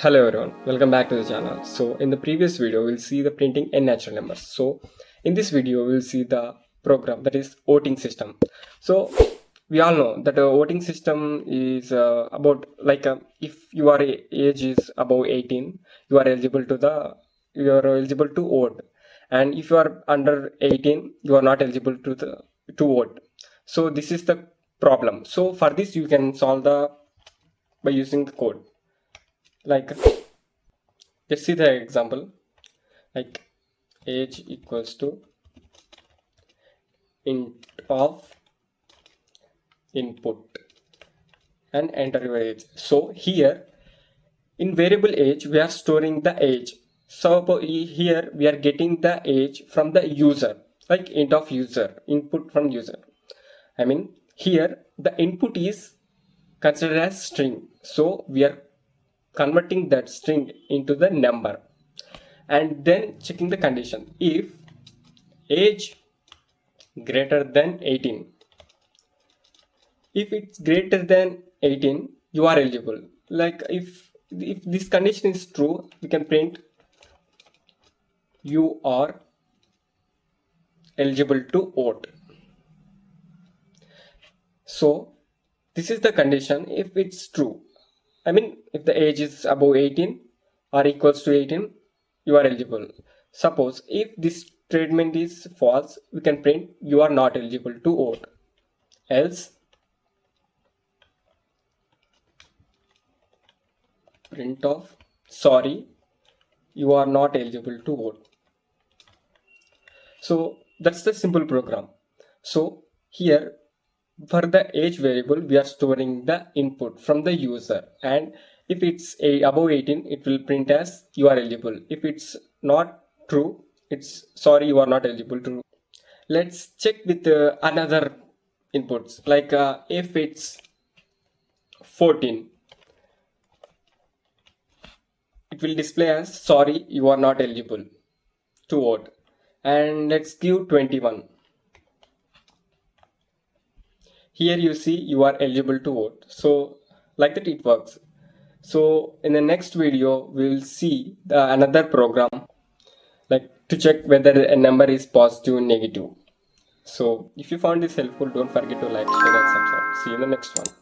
Hello everyone, welcome back to the channel. So in the previous video, we'll see the printing n natural numbers. So in this video, we'll see the program that is voting system. So we all know that a voting system is about if your age is above 18, you are eligible to vote, and if you are under 18, you are not eligible to vote. So this is the problem. So for this, you can solve by using the code. Let's see the example. Like age equals to int of input and enter your age. So here in variable age we are storing the age. So here we are getting the age from the user, like int of user, input from user. I mean here the input is considered as string, so we are converting that string into the number and then checking the condition. If age greater than 18, if it's greater than 18, you are eligible. Like if this condition is true, we can print you are eligible to vote. So this is the condition if it's true. I mean if the age is above 18 or equals to 18, you are eligible. Suppose if this statement is false, we can print you are not eligible to vote. Else print of sorry, you are not eligible to vote. So that's the simple program. So here for the age variable, we are storing the input from the user, and if it's above 18, it will print as you are eligible. If it's not true, it's sorry, you are not eligible to. Let's check with another inputs, like if it's 14, it will display as sorry, you are not eligible to vote. And let's give 21. Here you see you are eligible to vote. So like that it works. So in the next video we'll see another program, like to check whether a number is positive or negative. So if you found this helpful, don't forget to like, share and subscribe. See you in the next one.